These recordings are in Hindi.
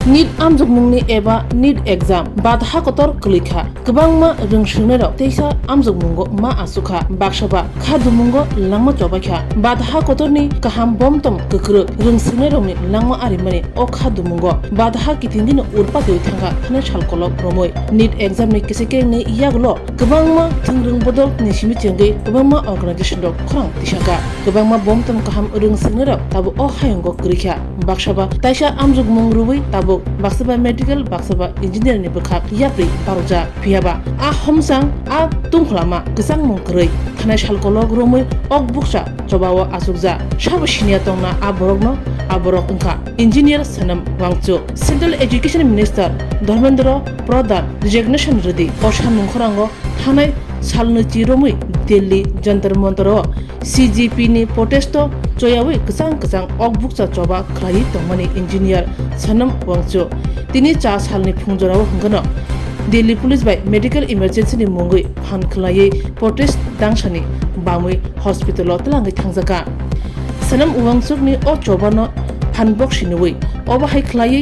NEET amjugmungni eba NEET exam badha kotor klikha kwbangma rungsungnairok teisa amjugmungo ma asukha baksaba khadumungo langma chobakha badha kotorni kaham bomtom kukruk rungsungnairokni langma arimani o khadumungo badha kitindino urpatoi thanga thane salkolok romoi NEET exam ni kisekengni iyaglo kwbangma thungrung bodol ni simichengei kwbangma organization rok khorang tisaka kwbangma bomtom kaham rungsungnairok tabu o hayongo krikha baksaba taisa amjugmung rubai tabu baksaba medical baksaba engineer ni bkhak yapri parja phiaba a homsang a tungkhlama kisang mungkrei thanai salkolog romoi ok buksa chobawa asukja sabshiniya tongna aborok ungkha engineer sanam wangchu central education minister dharmendra pradhan resignation redi osha mungkhorango thanai salnu chiromui delhi jantar mantar CGP ni protesto choyawi kusang ok buksa choba khlai tongmani engineer sanam wangchu tini cha salni phungjorao hungano Delhi police by medical emergency ni mungui phan khlai protest dangsani bamui hospital otlangai thangjaka sanam wangchuk ni o chobano phanbok sinui obahai khlai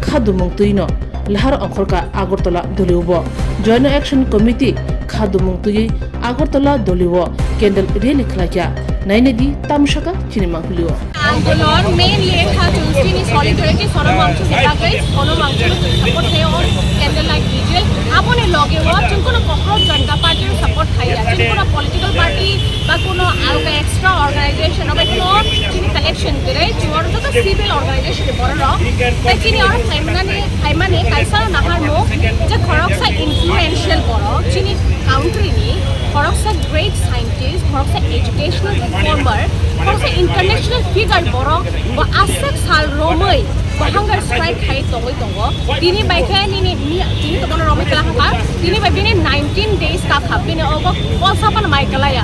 khadumung tuino lahar angkhorka agartala dolibo joint action committee khadumung tui agartala dolibo candle rally khlakya nainedi tamshaka chinimangulio आंदोलन मेन ये था जो उसकी सॉलिडरिटी सोनम वांगचुक सपोर्ट है और कैंडल लाइट विजिल आपने लगे हुआ जिनको कॉकरोच जनता पार्टी सपोर्ट खाइया जिनको पॉलिटिकल पार्टी बा कोनो आलगा एक्स्ट्रा ऑर्गेनाइजेशन अब कोनो जिनी कलेक्शन करे जोर तो सिविल ऑर्गेनाइजेशन बररो तकिनी और फाइमाने काइसा नहार नो जे खरकसा इन्फ्लुएंशियल बरो जिनी काउंट्री नि खरकसा ग्रेट साइंटिस्ट खरकसा एजुकेशनल रिफॉर्मर खरकसा इंटरनेशनल फिगर बरो व आसक साल रोमै हंगर स्ट्राइक खाइ तंगो दिनै बाइखे दिनै तो कोनो रोमै कला हा दिनै बाइ बिने 19 डेज का खाबिने ओगो पसापन माइकलाया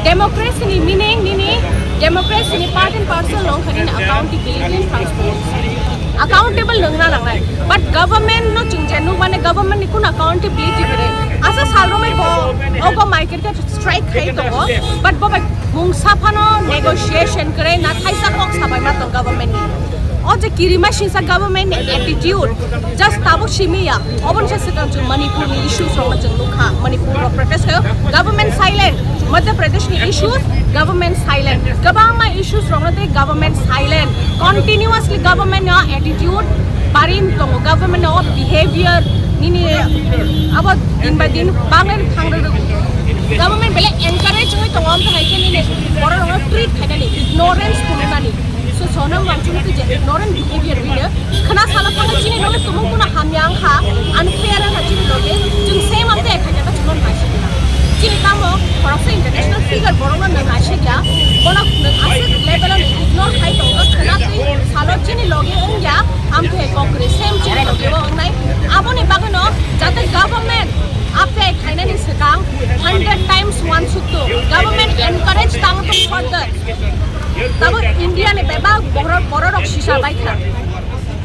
डेमोक्रेसी नि मीनिंग दिनै डेमोक्रेसी नि पार्ट एंड पार्सल लं खदिन अकाउंटेबिलिटी एंड ट्रांसपेरेंसी अकाउंटेबल लंगना लांगाय बट गवर्नमेंट नो चिंजेनु माने गवर्नमेंट नि कुन अकाउंटेबिलिटी करे आसा साल रोमै ओगो माइकेट के स्ट्राइक खाइ तंगो बट बो मुंगसाफानो नेगोशिएशन करे ना थाइसा कक साबाय मा तो गवर्नमेंट और जो किरिमा शिंसा गवर्नमेंट एटीट्यूड जस्ट ताबो शिमिया ओबन से सिकम जो मणिपुर नि इश्यूज रो मजन लुखा मणिपुर रो प्रोटेस्ट कयो गवर्नमेंट साइलेंट मध्य प्रदेश नि इश्यूज गवर्नमेंट साइलेंट गबामा इश्यूज रो मते गवर्नमेंट साइलेंट कंटीन्यूअसली गवर्नमेंट नो एटीट्यूड बारिन तो गवर्नमेंट नो बिहेवियर निनि अब दिन बाय दिन बांगन थांग गवर्नमेंट बेले एनकरेज होय तो हम थाइके नि बरो रो ट्रीट खायनानि इग्नोरेंस कुनुनानि सो सोनम वांगचुक जे इग्नोरेंट बिहेवियर बिनो खना साला फागा चिनि नो तुमु कुना हामयां हा अनफेयर हा चिनि लोगे जों सेम अपने खायना चुन मासिना चिनि कामो फरक्स इंटरनेशनल फिगर बरो न मासिया बना आसे लेवल इग्नोर खाय तो खना सालो चिनि लोगे ओंया हम थे कोकरे सेम चिनि लोगे ओंनाय आबोनि बागनो जाते गवर्नमेंट आपके खाने नि सकां 100 times one sukto government encourage tang to further तब इंडिया ने बेबा बरो रक शिशा बाइखा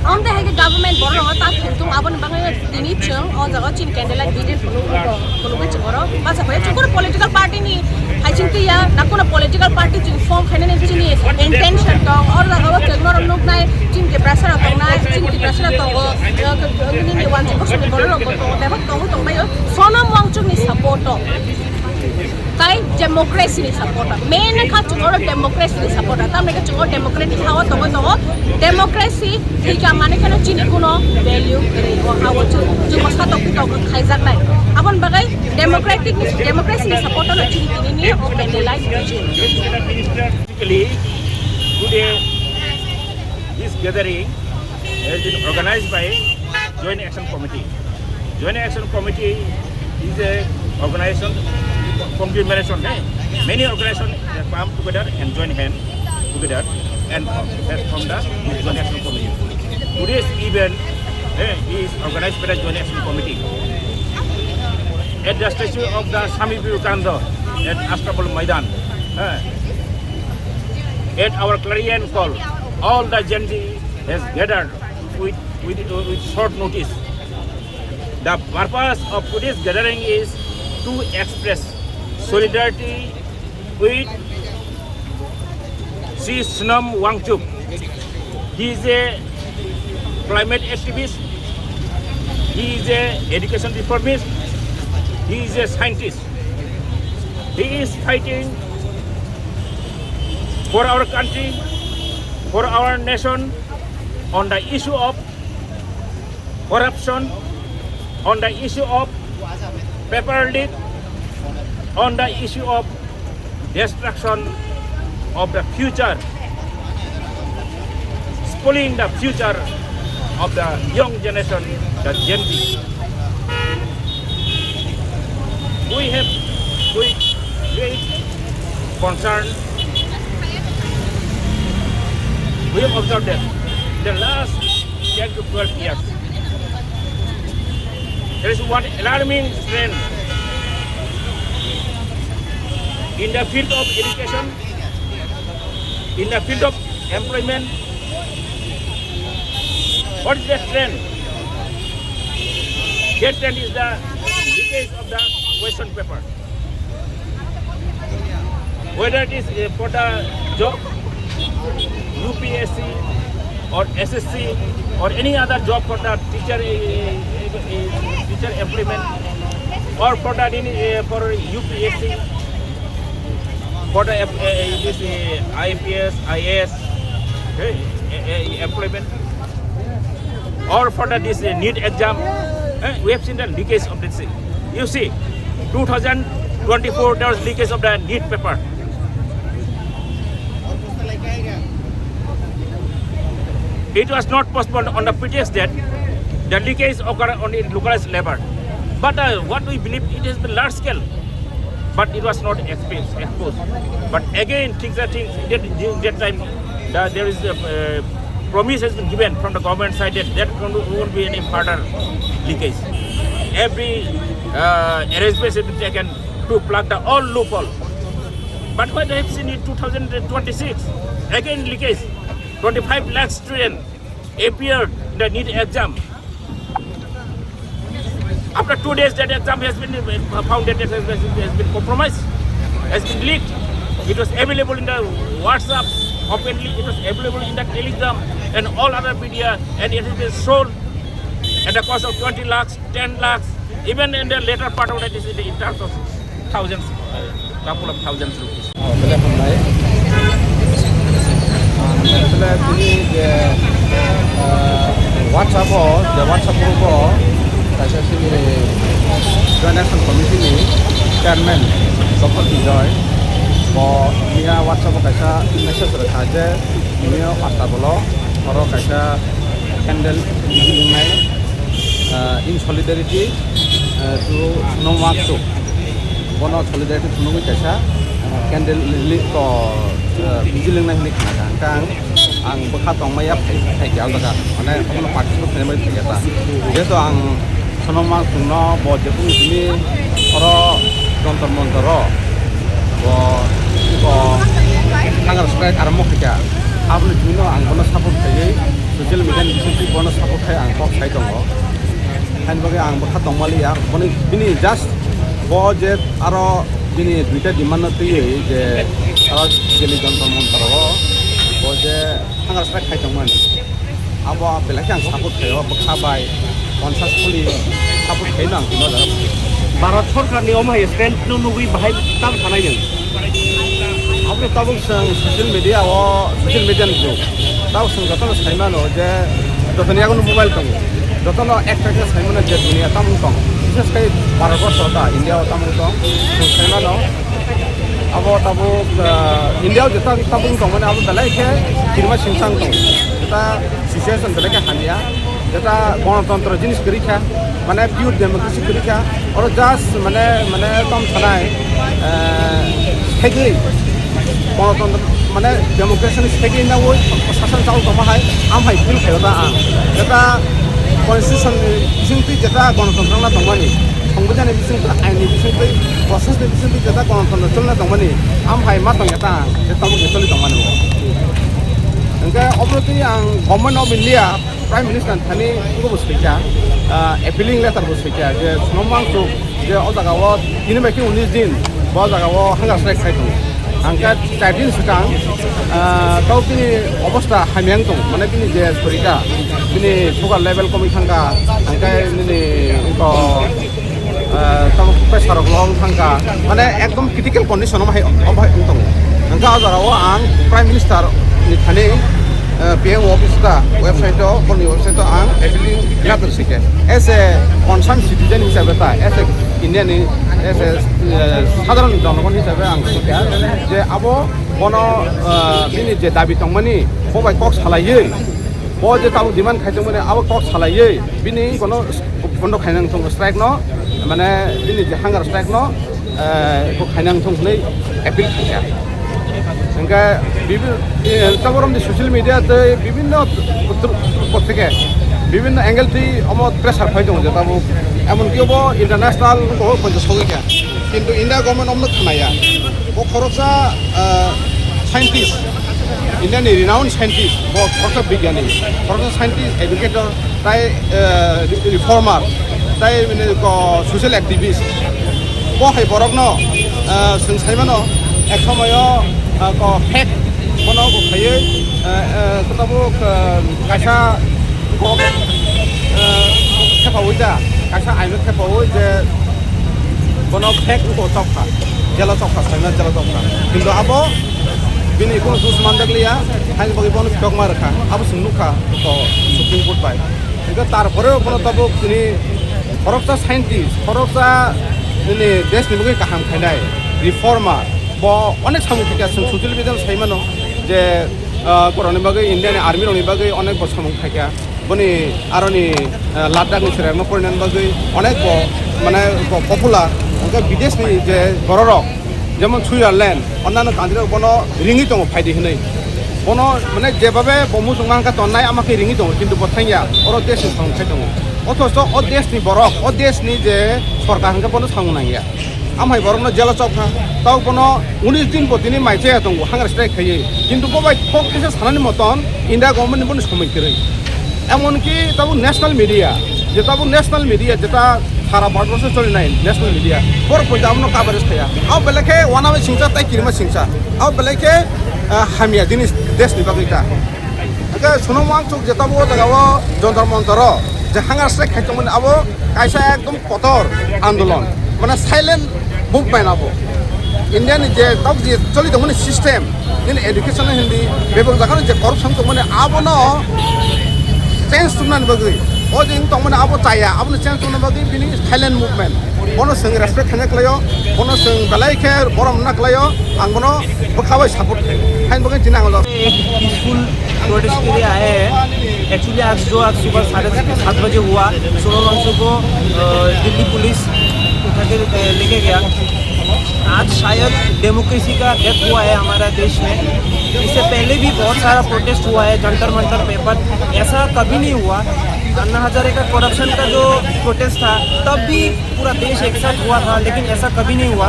हम दे है कि गवर्नमेंट बरो ता थुम आबन बांगे दिनि चों अ जगह चिन कैंडल लाइट भिडियो कोनो के चरो पासा भए चुकुर पॉलिटिकल पार्टी नि हाइचिंति या नाकुना पॉलिटिकल पार्टी चिन फॉर्म खाने नि चिनि इंटेंशन तो और जगह केग्नोर नुक नाय चिन के प्रेशर तो नाय चिन के प्रेशर तो नि वान को बरो रक तो लेबक तो बायो सोनम वांगचुक नि सपोर्ट ताई डेमोक्रेसी नि सपोर्ट मेन खा चुंगो डेमोक्रेसी नि सपोर्ट ता मेके चुंगो डेमोक्रेटिक हाव तो डेमोक्रेसी थिका माने कनो चिनि कुनो वैल्यू रे ओ हाव जो मसा तो खाइजाक नाय अपन बगै डेमोक्रेसी नि सपोर्ट न चिनि नि ओ penalise Basically, today this gathering has been organized by Joint Action Committee. Joint Action Committee is a organization conglomeration. Many organizations come together and join hands together and form the Joint Action Committee. Today's event is organized by the Joint Action Committee. At the statue of the Swami Vivekananda at Astrapal Maidan, at our clarion call, all the Gen Z has gathered with short notice. The purpose of today's gathering is to express solidarity with Sri Sonam Wangchuk. He is a climate activist, he is a education reformist, he is a scientist. He is fighting for our country, for our nation, on the issue of corruption, on the issue of paper leak, on the issue of destruction of the future, spoiling the future of the young generation, the Gen Z. We have great concern. We have observed that the last 10 to 12 years, there is one alarming trend in the field of education, in the field of employment. What is that trend? That trend is the leakage of the question paper. Whether it is for the job, UPSC or SSC or any other job for the teacher employment, or for the for UPSC, for the this IPS, IAS employment, or for the this NEET exam. We have seen the leakage of this thing. You see, 2024 there was leakage of the NEET paper. It was not postponed on the pretext that the leakage occurred on the localized level. But what we believe, it has been large scale, but it was not exposed. But again, things are things. That time, there is a promise has been given from the government side that there won't be any further leakage. Every arrangement has been taken to plug the all loophole. But what I have seen in 2026, again leakage. 25 lakh students appeared in the NEET exam. After 2 days, that exam has been found that it has been compromised, has been leaked. It was available in the WhatsApp, openly, it was available in the Telegram and all other media, and it has been sold at the cost of 20 lakhs, 10 lakhs, even in the later part of that is in terms of thousands, couple of thousands rupees. WhatsApp group kaisa sini Joint Action Committee ni chairman Dr. Bijoy bo dia WhatsApp kaisa message rakha je dia pasta bolo oro kaisa candle dilingai in solidarity to Nomakso bono solidarity to Nomakso kaisa candle lit ko dilingai ni kang ang bekha tongmaya phai jal daga mane kono participate khane mai thigeta jeto ang sonoma tungno bo jepu ni oro jontor montoro bo hangar strike armo khika abni juno ang bono support khai social media ni bisinti bono support khai ang kok khai tongo han bage ang bekha tongmali ya bono bini just bo je aro bini duita demand tei je aro jeli jontor montoro boje hangar strike khai tongman abo belakang support khayo bakhabai successfully support khainang tino da Bharat Sarkar ni omai strength nu nugui bahai tam thanai jeng apne tabung sang social media ni jo taw sang jotolo saimano je jotoni agun mobile tong jotolo ekta saimano je dunia tamung tong bises kai Bharat Sarkar India tamung tong saimano abo tabu India jeta tabung tong mane abo belai ke kirma singsang tong jeta situation belai ke hania jeta গণতন্ত্র জিনিস করিখা মানে পিওর ডেমোক্রেসি করিখা আর জাস্ট মানে তম থানায় থেগলি গণতন্ত্র মানে ডেমোক্রেসি থেগলি না ওই শাসন চাল তমাহাই আমহাই ফিল খেলতা আং জেতা কনস্টিটিউশন বিসিংতি জেতা গণতন্ত্র না তমানি সংবিধানের বিসিংতি আইনি বিসিংতি প্রসেসनि বিসিংতি জেতা গণতন্ত্র চলনা তমানি আমহাই মা তংতা আং জেতা মু গেতলি তমানি engke obroti ang government of India Prime Minister thani ko busika appealing letter busika je nomang tu je o jaga wo ini baki 19 din bo jaga wo hangar strike khai tu angka catin sedang tau kini অবস্থা হামিয়াং dong মানে kini je sorika kini sugar level komi thangka angka ini ko tau pressure long thangka মানে একদম critical condition om hai dong angka ajarawa ang prime minister ni thane PM office ka website to koni website to ang actually gather sike as a concerned citizen hisabe ta as a Indian as a সাধারণ জনগণ হিসাবে আং যে আবো কোনো বিনি যে দাবি দंमोननि बबाय कक सालायै ब जे ताबो डिमान्ड खायदोंमोन आबो कक सालायै बिनि कोनो बन्द खायनां दं स्ट्राइक न माने बिनि जे हांगार स्ट्राइक न को खायनां दंलै एपिल खाया ओंका তারপরম যে সোশ্যাল মিডিয়াতে বিভিন্ন থেকে বিভিন্ন অ্যাঙ্গেল থেকে আমার প্রেসার ফাই দं যে তাবো এমনকি হবো ইন্টারন্যাশনাল পঞ্চাশ সগৈকা কিন্তু ইন্ডিয়া গভর্নমেন্ট অমন খানায়া ও খরচা সাইন্টিস্ট ইন্ডিয়ানি রিনাউন্ড সাইন্টিস্ট ও খরচা বিজ্ঞানী খরচা সাইন্টিস্ট এডুকেটর তাই রিফর্মার তাই মানে সোশ্যাল অ্যাক্টিভিস্ট বহাই বরক ন সাইমানো এক সময় ফেক কোনো খাইয়ে কোথাও কাইসা খেপাবো যা কাইসা আইন খেপাবো যে কোনো ফেক চপকা জেলা চপকা সাইনা জেলা চপকা কিন্তু আবো বিনি কোনো দুস মানদাগলিয়া হাই বগি বনো ফেক মারখা আবো সুনুখা তো সুপ্রিম কোর্ট পাই কিন্তু তারপরেও কোনো তবো তিনি খরচা সাইন্টিস্ট খরচা তিনি দেশ নিবগে কাহাম খাইনাই রিফর্মার ব অনেক সামগ্রিক আছে সোশ্যাল মিডিয়া সাইমানো যে করনি বাগै ইন্ডিয়ানি आर्मी रनि बागै अनेक बसमं थाया बनि आरनि लादाखनि सेरानो फरायनानै बागै अनेक माने पपुलार ओंका विदेशनि जे गररक जेमन सुइजारलेण्ड अन्यान्य कान्ट्रियाव बनो रिङि दङ फायदि होनै बनो माने जेबाबे बमु संगांका तन्नाय आमाखै रिङि दङ किन्तु बथाइया अर देशनि संखाय दङ अथच अ देशनि बरक अ देशनि जे सरकार हंका बनो सांगनांगिया आमहाय बरकनो जेला चौका ताव बनो 19 दिन बतिनि माइथाया दङ हांगार स्ट्राइक खायो किन्तु बबाय थक केसे सानानि मतन इन्डिया गभर्नमेन्ट बनो समायकिरै एमनकि ताबो नेशनल मिडिया जे ताबो नेशनल मिडिया जेता सारा भारतवर्ष चलिनाय नेशनल मिडिया पर पजामनो कभारेज थाया आव बेलेखे वानावे सिंसा ताइ किरमा सिंसा आव बेलेखे हामिया जिनिस देशनि बागैता आगे सुनमां चुक जेताबो जगावो जन्तर मन्तर जे हांगार स्ट्राइक खायतोमोन आबो कायसा एकदम कठोर आन्दोलन माने साइलेंट मुभमेन्ट आबो इंडियानि जे ताब जे चलिदोंमोन सिस्टेम इन एडुकेशन हिंदी बेबो जाखानो जे करपशन दंमोन आबोनो चेंज तुमनान बगै ओ जे दंमोन आबो चाया आबोनो चेंज तुमनान बगै बिनि साइलेंट मुभमेन्ट बनो जों रेसपेक्ट खाने क्लायो बनो जों बेलायखे बरम ना क्लायो आं बनो बखाबाय सपोर्ट खाइन बगै दिना आं पीसफुल प्रोटेस्ट के लिए आए हैं एक्चुअली आज सुबह 7:30 बजे हुआ सोनम वांगचुक को दिल्ली पुलिस उठा के लेके गया आज शायद डेमोक्रेसी का डेथ हुआ है हमारा देश में इससे पहले भी बहुत सारा प्रोटेस्ट हुआ है जंतर मंतर पेपर ऐसा कभी नहीं हुआ अन्ना हजारे का करप्शन का जो प्रोटेस्ट था तब भी पूरा देश एक साथ हुआ था लेकिन ऐसा कभी नहीं हुआ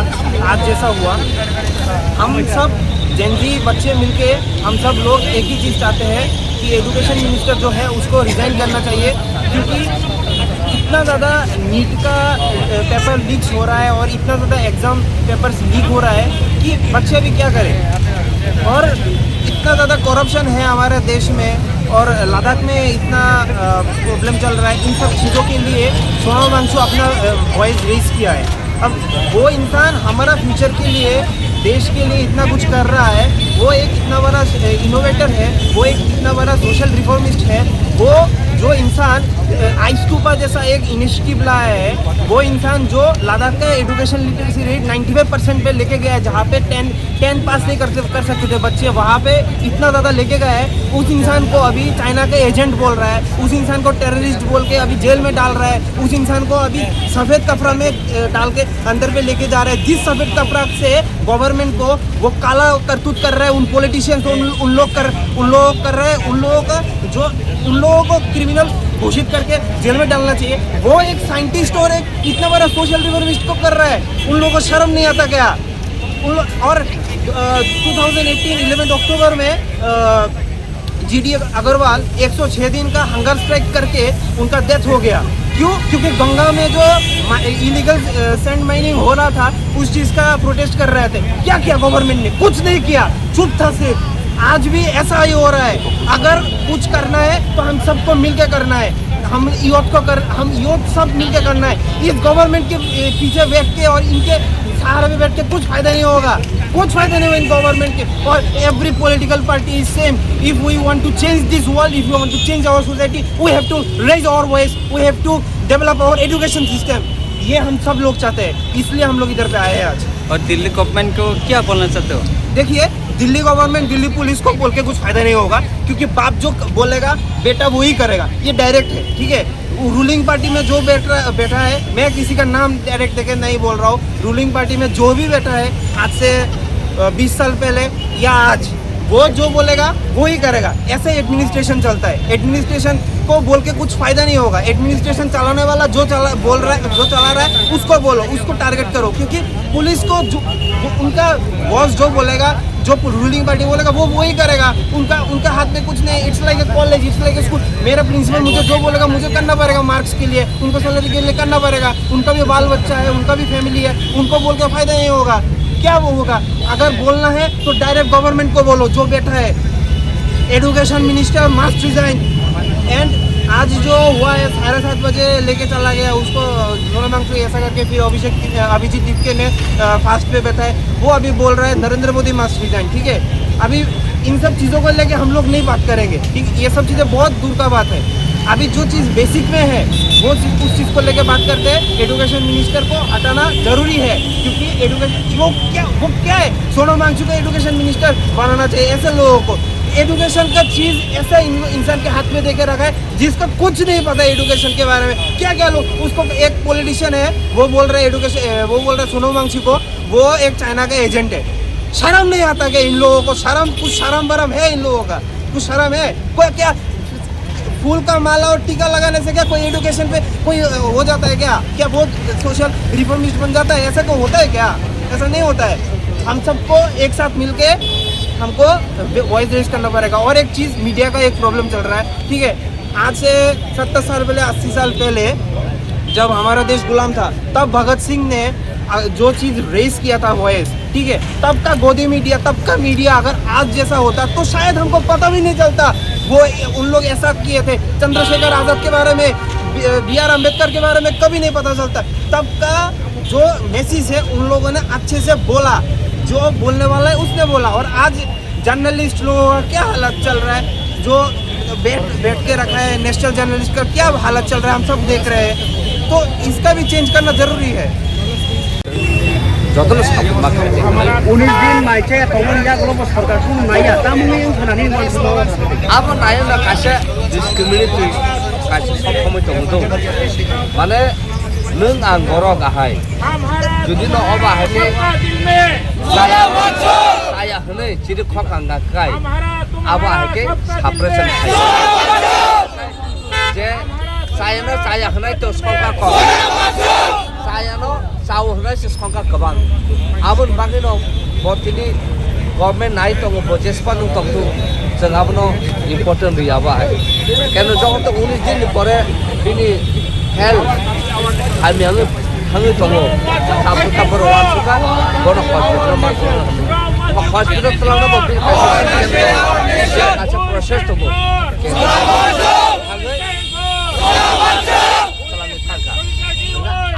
आज जैसा हुआ हम सब जेनजी बच्चे मिलके हम सब लोग एक ही चीज़ चाहते हैं कि एजुकेशन मिनिस्टर जो है उसको रिज़ाइन करना चाहिए क्योंकि इतना ज़्यादा नीट का पेपर लीक्स हो रहा है और इतना ज़्यादा एग्ज़ाम पेपर्स लीक हो रहा है कि बच्चे अभी क्या करें और इतना ज़्यादा करप्शन है हमारे देश में और लद्दाख में इतना प्रॉब्लम चल रहा है इन सब चीज़ों के लिए सोनम वांगचुक अपना वॉइस रेज किया है अब वो इंसान हमारा फ्यूचर के लिए देश के लिए इतना कुछ कर रहा है वो एक इतना बड़ा इनोवेटर है वो एक इतना बड़ा सोशल रिफॉर्मिस्ट है वो जो इंसान आइस्टूपा जैसा एक इनिशिएटिव लाया है वो इंसान जो लद्दाख का एजुकेशन लिटरेसी रेट 95% पे लेके गया है जहाँ पे 10 पास नहीं कर सकते थे बच्चे वहाँ पे इतना ज़्यादा लेके गया है उस इंसान को अभी चाइना का एजेंट बोल रहा है उस इंसान को टेररिस्ट बोल के अभी जेल में डाल रहा है उस इंसान को अभी सफ़ेद कपड़ा में डाल के अंदर पे लेके जा रहा है जिस सफ़ेद कपड़ा से गवर्नमेंट को वो काला करतूत कर रहा है उन पॉलिटिशियंस को उन लोग कर रहे हैं उन लोगों को क्रिमिनल घोषित करके जेल में डालना चाहिए वो एक साइंटिस्ट और एक इतना बड़ा सोशल रिफॉर्मिस्ट को कर रहा है उन लोगों को शर्म नहीं आता क्या और 2018 11 अक्टूबर में GD अग्रवाल 106 दिन का हंगर स्ट्राइक करके उनका डेथ हो गया। क्यों? क्योंकि गंगा में जो इलीगल सैंड माइनिंग हो रहा था उस चीज़ का प्रोटेस्ट कर रहे थे। क्या किया गवर्नमेंट ने? कुछ नहीं किया, चुप था सिर्फ। आज भी ऐसा ही हो रहा है। अगर कुछ करना है तो हम सबको मिलकर करना है, हम यूथ सब मिलकर करना है। इस गवर्नमेंट के पीछे बैठ के और इनके सहारे में बैठ के कुछ फायदा नहीं होगा, कुछ फायदा नहीं होगा इन गवर्नमेंट के। और every political party is same. If we want to change this world, if we want to change our society, we have to raise our voice, we have to develop our education system. ये हम सब लोग चाहते हैं, इसलिए हम लोग इधर पे आए हैं आज। और दिल्ली गवर्नमेंट को क्या बोलना चाहते हो? देखिए, दिल्ली गवर्नमेंट, दिल्ली पुलिस को बोल के कुछ फायदा नहीं होगा, क्योंकि बाप जो बोलेगा बेटा वही करेगा। ये डायरेक्ट है, ठीक है। रूलिंग पार्टी में जो बैठा है, मैं किसी का नाम डायरेक्ट देके नहीं बोल रहा हूँ, रूलिंग पार्टी में जो भी बैठा है आज से 20 साल पहले या आज, वो जो बोलेगा वो ही करेगा। ऐसे एडमिनिस्ट्रेशन चलता है। एडमिनिस्ट्रेशन को बोल के कुछ फायदा नहीं होगा। एडमिनिस्ट्रेशन चलाने वाला जो चला रहा है उसको बोलो, उसको टारगेट करो, क्योंकि पुलिस को उनका बॉस जो बोलेगा, जो रूलिंग पार्टी बोलेगा वो वही करेगा। उनका हाथ में कुछ नहीं। It's like a college, it's like a school. मेरा प्रिंसिपल मुझे जो बोलेगा मुझे करना पड़ेगा, मार्क्स के लिए, उनको सैलरी के लिए करना पड़ेगा। उनका भी बाल बच्चा है, उनका भी फैमिली है, उनको बोल के फायदा नहीं होगा। क्या वो होगा? अगर बोलना है तो डायरेक्ट गवर्नमेंट को बोलो जो बैठा है। Education minister must resign. And आज जो हुआ है 7:30 बजे लेके चला गया उसको सोनम वांगचुक, ऐसा करके फिर अभिजीत दीपके ने फास्ट पे बैठा है, वो अभी बोल रहा है नरेंद्र मोदी मस्ट रिजाइन। ठीक है, अभी इन सब चीज़ों को लेके हम लोग नहीं बात करेंगे, ठीक है। ये सब चीज़ें बहुत दूर का बात है। अभी जो चीज़ बेसिक में है वो उस चीज़ को लेके बात करते हैं। एजुकेशन मिनिस्टर को हटाना जरूरी है, क्योंकि एजुकेशन वो क्या है, सोनम वांगचुक को एजुकेशन मिनिस्टर बनाना चाहिए। ऐसे लोगों को एजुकेशन का चीज़ ऐसा इंसान के हाथ में देके रखा है जिसका कुछ नहीं पता है एजुकेशन के बारे में। क्या लोग उसको, एक पॉलिटिशियन है वो बोल रहे एजुकेशन, वो बोल रहे सोनम वांगचुक को वो एक चाइना का एजेंट है। शर्म नहीं आता क्या इन लोगों को? कुछ शर्म बरम है इन लोगों का? कुछ शर्म है? कोई क्या फूल का माला और टीका लगाने से क्या कोई एजुकेशन पे कोई हो जाता है क्या बहुत सोशल रिफॉर्मिस्ट बन जाता है? ऐसा को होता है क्या? ऐसा नहीं होता है। हम सबको एक साथ मिलके हमको वॉइस रेज करना पड़ेगा। और एक चीज़, मीडिया का एक प्रॉब्लम चल रहा है, ठीक है। आज से 70 साल पहले, 80 साल पहले जब हमारा देश गुलाम था, तब भगत सिंह ने जो चीज़ रेस किया था वॉइस, ठीक है, तब का गोदी मीडिया, तब का मीडिया अगर आज जैसा होता तो शायद हमको पता भी नहीं चलता वो उन लोग ऐसा किए थे। चंद्रशेखर आज़ाद के बारे में, BR अम्बेडकर के बारे में कभी नहीं पता चलता। तब का जो मैसेज है उन लोगों ने अच्छे से बोला, जो बोलने वाला है उसने बोला। और आज जर्नलिस्ट लोगों का क्या हालत चल रहा है, जो बैठ के रखा है नेशनल जर्नलिस्ट का क्या हालत चल रहा है, हम सब देख रहे हैं। तो इसका भी चेंज करना जरूरी है। 19 दिन माइचे तौमन जागलो सरकार को नाया तामुनि उनखानानै मानसिखौ अब नायोब्ला खायसे डिसक्रिमिनेटरि खायसे सब समय दङ माने नों आं बर' गाहाय जुदि न अबाहायनि जाया हनै चिरि खखांगाखाय आबाहायके साप्रेसन जे जाया हनै तो सरकार को जायानो चाव हनै सरकार गोबां आबोन बागैनो बर्तिनि गभर्नमेन्ट नाय दङ जेसेबां नों दंथु जों आबोनो इम्पर्टेन्ट गैयाबाहाय केन जगत 19 दिन परे बिनि हेल्थ आमियानो थाङै दङ साफोर वानसुका बर' हस्पिटाल मानसि हस्पिटाल खालामनो बि खायसे प्रसेस दङ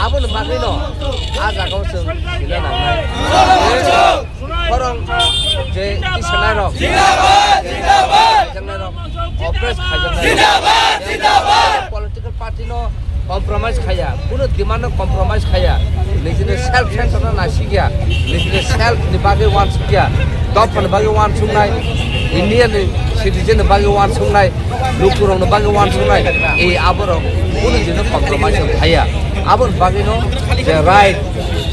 आबोन बागैनो आ जागाव जों सिला नांनाय फोरों जे किसनाय रक ऑपरेस खायजानाय पॉलिटिकल पार्टी नो कॉम्प्रोमाइज खाया कुनो डिमांड कॉम्प्रोमाइज खाया निजिने सेल्फ सेंटर नासि गया निजिने सेल्फ नि बागै वान्स गया दफन बागै वान सुंनाय इंडियन सिटीजन बागै वान सुंनाय लुकुरंनो बागै वान सुंनाय ए आबरो कुनो जिनो कॉम्प्रोमाइज खाया आबोन बागैनो जे राइट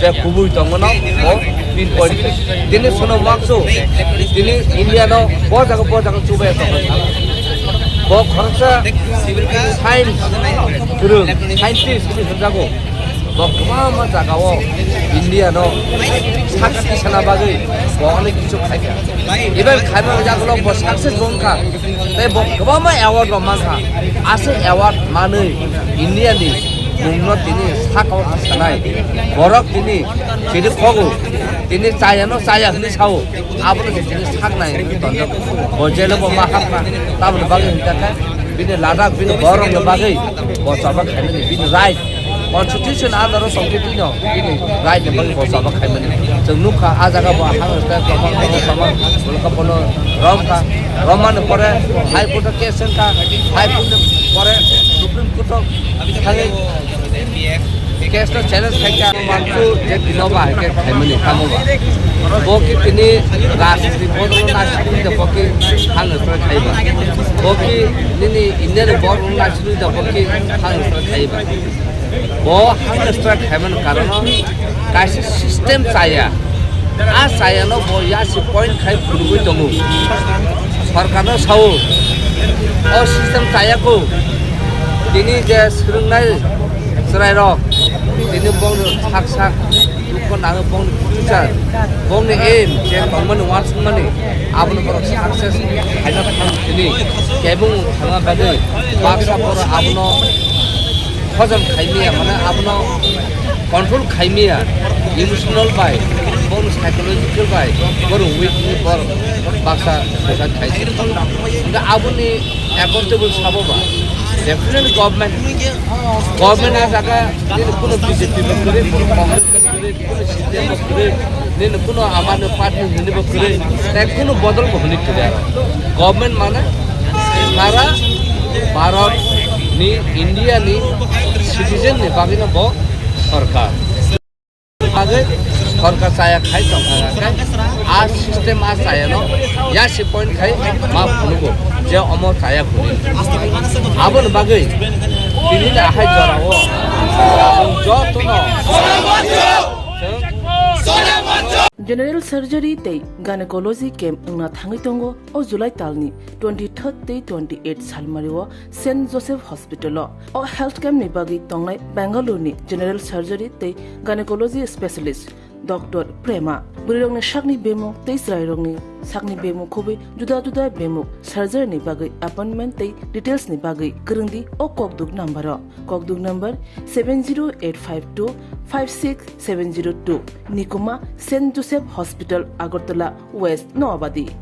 जे खुबुय दंगनो ओ पिन पॉइंट दिनै सोनम वांगचुक दिनै इंडियानो बजागो चुबाय दं ब खरसा साइन्स गुरु साइन्टिस्ट नि जागो गोबां जायगायाव इन्डियानो साक्सेस साना बागै बहाय किछु खायखा एबार खायबा जागोन साक्सेस बनखा बे गोबां एवार्ड मानखा आसे एवार्ड मानै इन्डियानि मुंनो तिनि साकाव सानाय बरक तिनि जेदि खगो तिनि चायानो चाया हनि साव आबनो तिनि साकनाय दन्दक बजेलो बमा हाफा ताबनो बागै हिनकाका बिनि लादाख बिनि गरम बागै बसाबा खायनि बिनि राइट कन्स्टिट्यूशन आधार संकेतिनो बिनि राइट बागै बसाबा खायनि जों नुखा आ जागा बा हांगा गोबां गोबां मुलकापनो रमका रमान परे हाई कोर्ट केसन का हाई कोर्ट परे सुप्रीम कोर्ट थाङै केस तो चैलेंज खायका मानसु जे दिनोबा के खायमनि खामोबा बोकि तिनि राजनीति बदल नासिनि द बोकि हांगा सर खायबा बोकि निनि इन्डियन बदल नासिनि द बोकि हांगा सर खायबा बो हांगा सर खायमन कारण कासि सिस्टेम चाया आ चायानो बो यासि पॉइंट खाय फुलगुइ दङो सरकारनो साव ओ सिस्टेम चायाको तिनि जे सोलोंनाय सरायरक तिनि बंनो साक दुख नाङो बंनो टिचार बंनो एम जे गमन वार्स माने आबनो पर सक्सेस हायना तिनि केबुं थाङा बागै बाक्सा पर आबनो हजम खायमिया माने आबनो कंट्रोल खायमिया इमोशनल बाय बंनो साइकोलॉजिकल बाय बर वीकनि पर बाक्सा ससा खायसि दा आबनि अकाउंटेबल साबोबा डेफिनेटली गवर्नमेंट आ जागा दिन कोनो बीजेपी में करे कोनो कांग्रेस में करे कोनो सीपीएम में करे दिन कोनो आमानो पार्टी हिने में करे ताई कोनो बदल होने करे गवर्नमेंट माने सारा भारत नि इंडिया नि सिटीजन नि बागिनो बो सरकार आगे सरकार चाया खाइ तंगा आ सिस्टम आ चाया न या से पॉइंट खाइ मा फुनुगो जे अमो चाया फुनि आबन बागै तिनि आहाय जराओ जतनो General surgery tei gynecology camp na thangi tongo o July talni 23rd tei 28 salmariwo St Joseph Hospital o health camp ni bagi tongnai Bangalore ni general surgery tei gynecology specialist Dr. Prema burirongni sakni bemuk tei srairongni sakni bemuk khobi juda juda bemuk surgery ni bagi appointment tei details ni bagi kurungdi o kokduk number 70852 56702 Nikuma St Joseph Hospital Agartala West Noabadi